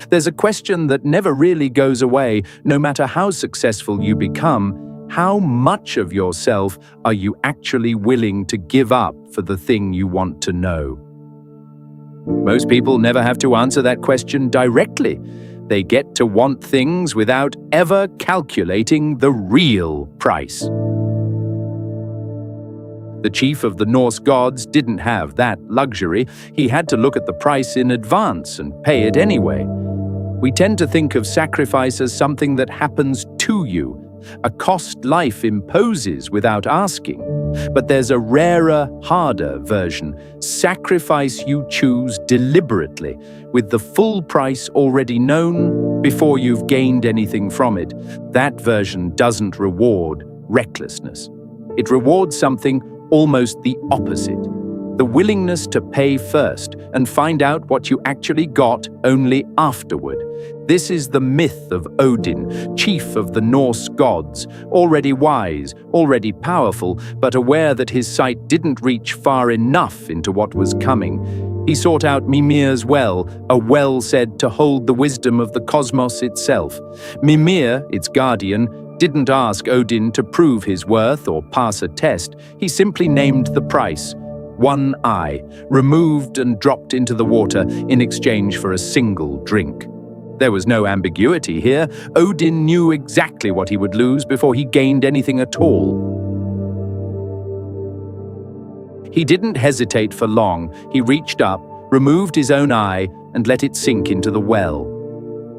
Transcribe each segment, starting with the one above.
There's a question that never really goes away, no matter how successful you become. How much of yourself are you actually willing to give up for the thing you want to know? Most people never have to answer that question directly. They get to want things without ever calculating the real price. The chief of the Norse gods didn't have that luxury. He had to look at the price in advance and pay it anyway. We tend to think of sacrifice as something that happens to you, a cost life imposes without asking. But there's a rarer, harder version, sacrifice you choose deliberately, with the full price already known before you've gained anything from it. That version doesn't reward recklessness. It rewards something almost the opposite, the willingness to pay first and find out what you actually got only afterward. This is the myth of Odin, chief of the Norse gods, already wise, already powerful, but aware that his sight didn't reach far enough into what was coming. He sought out Mimir's well, a well said to hold the wisdom of the cosmos itself. Mimir, its guardian, didn't ask Odin to prove his worth or pass a test. He simply named the price. One eye, removed and dropped into the water in exchange for a single drink. There was no ambiguity here. Odin knew exactly what he would lose before he gained anything at all. He didn't hesitate for long. He reached up, removed his own eye, and let it sink into the well.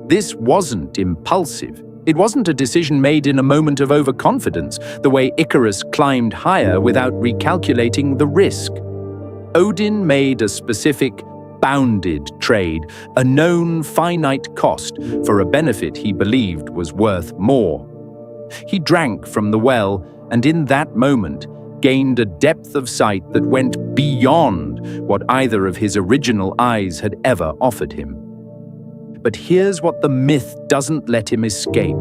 This wasn't impulsive. It wasn't a decision made in a moment of overconfidence, the way Icarus climbed higher without recalculating the risk. Odin made a specific, bounded trade, a known finite cost for a benefit he believed was worth more. He drank from the well, and in that moment, gained a depth of sight that went beyond what either of his original eyes had ever offered him. But here's what the myth doesn't let him escape.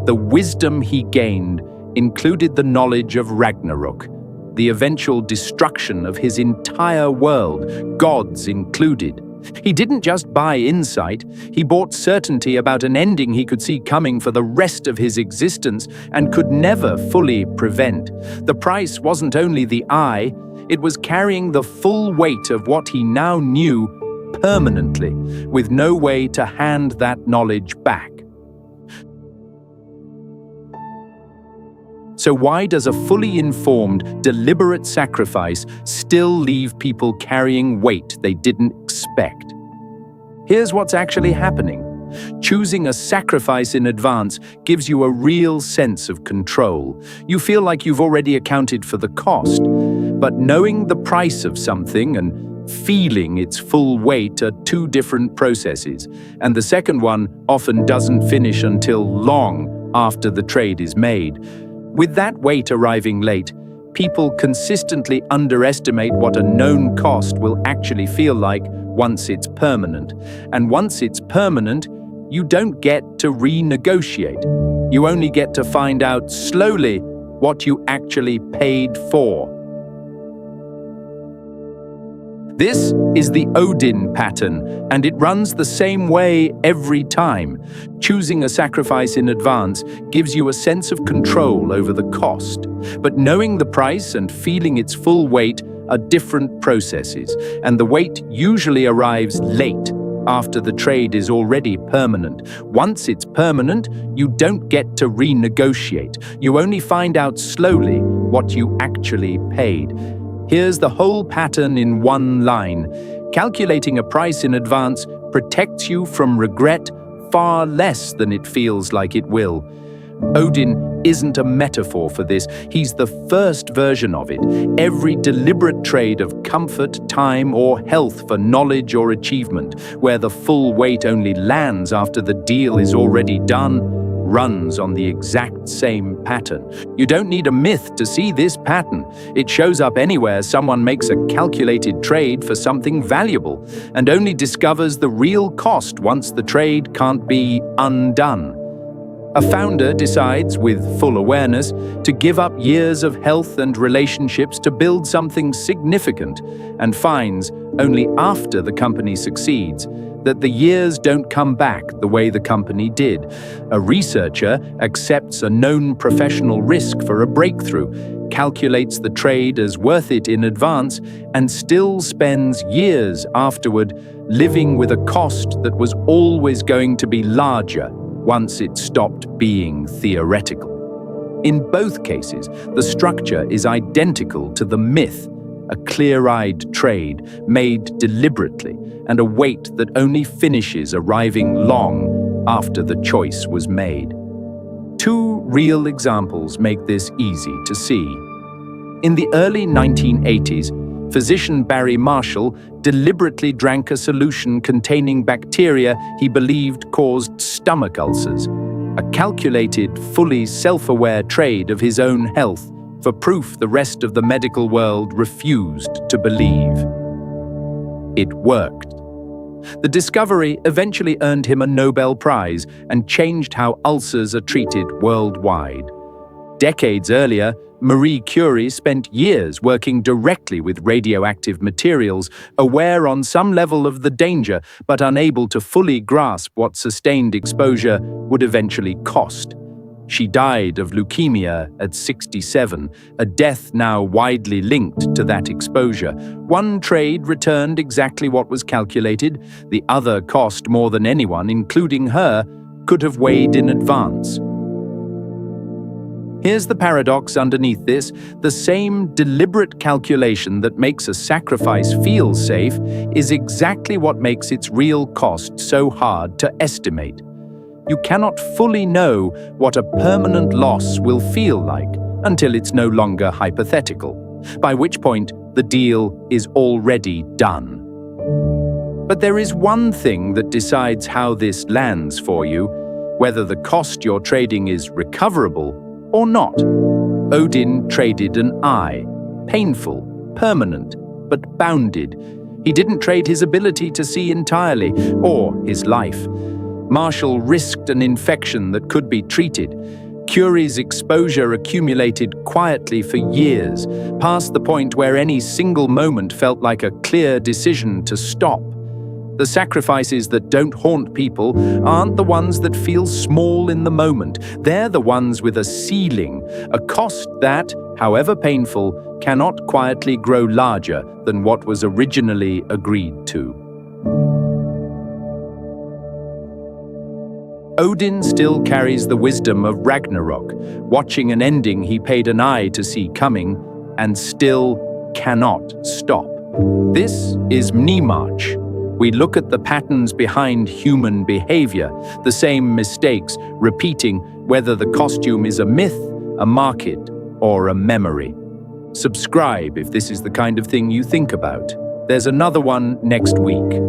The wisdom he gained included the knowledge of Ragnarok, the eventual destruction of his entire world, gods included. He didn't just buy insight, he bought certainty about an ending he could see coming for the rest of his existence and could never fully prevent. The price wasn't only the eye, it was carrying the full weight of what he now knew permanently, with no way to hand that knowledge back. So why does a fully informed, deliberate sacrifice still leave people carrying weight they didn't expect? Here's what's actually happening. Choosing a sacrifice in advance gives you a real sense of control. You feel like you've already accounted for the cost, but knowing the price of something and feeling its full weight are two different processes, and the second one often doesn't finish until long after the trade is made. With that weight arriving late, people consistently underestimate what a known cost will actually feel like once it's permanent. And once it's permanent, you don't get to renegotiate. You only get to find out slowly what you actually paid for. This is the Odin pattern, and it runs the same way every time. Choosing a sacrifice in advance gives you a sense of control over the cost. But knowing the price and feeling its full weight are different processes, and the weight usually arrives late, after the trade is already permanent. Once it's permanent, you don't get to renegotiate. You only find out slowly what you actually paid. Here's the whole pattern in one line. Calculating a price in advance protects you from regret far less than it feels like it will. Odin isn't a metaphor for this. He's the first version of it. Every deliberate trade of comfort, time, or health for knowledge or achievement, where the full weight only lands after the deal is already done, runs on the exact same pattern. You don't need a myth to see this pattern. It shows up anywhere someone makes a calculated trade for something valuable and only discovers the real cost once the trade can't be undone. A founder decides, with full awareness, to give up years of health and relationships to build something significant, and finds, only after the company succeeds, that the years don't come back the way the company did. A researcher accepts a known professional risk for a breakthrough, calculates the trade as worth it in advance, and still spends years afterward living with a cost that was always going to be larger once it stopped being theoretical. In both cases, the structure is identical to the myth, a clear-eyed trade made deliberately and a weight that only finishes arriving long after the choice was made. Two real examples make this easy to see. In the early 1980s, physician Barry Marshall deliberately drank a solution containing bacteria he believed caused stomach ulcers, a calculated, fully self-aware trade of his own health for proof the rest of the medical world refused to believe. It worked. The discovery eventually earned him a Nobel Prize and changed how ulcers are treated worldwide. Decades earlier, Marie Curie spent years working directly with radioactive materials, aware on some level of the danger, but unable to fully grasp what sustained exposure would eventually cost. She died of leukemia at 67, a death now widely linked to that exposure. One trade returned exactly what was calculated, the other cost more than anyone, including her, could have weighed in advance. Here's the paradox underneath this: the same deliberate calculation that makes a sacrifice feel safe is exactly what makes its real cost so hard to estimate. You cannot fully know what a permanent loss will feel like until it's no longer hypothetical, by which point the deal is already done. But there is one thing that decides how this lands for you, whether the cost you're trading is recoverable or not. Odin traded an eye, painful, permanent, but bounded. He didn't trade his ability to see entirely, or his life. Marshall risked an infection that could be treated. Curie's exposure accumulated quietly for years, past the point where any single moment felt like a clear decision to stop. The sacrifices that don't haunt people aren't the ones that feel small in the moment. They're the ones with a ceiling, a cost that, however painful, cannot quietly grow larger than what was originally agreed to. Odin still carries the wisdom of Ragnarok, watching an ending he paid an eye to see coming, and still cannot stop. This is Mnemarch. We look at the patterns behind human behavior, the same mistakes repeating, whether the costume is a myth, a market, or a memory. Subscribe if this is the kind of thing you think about. There's another one next week.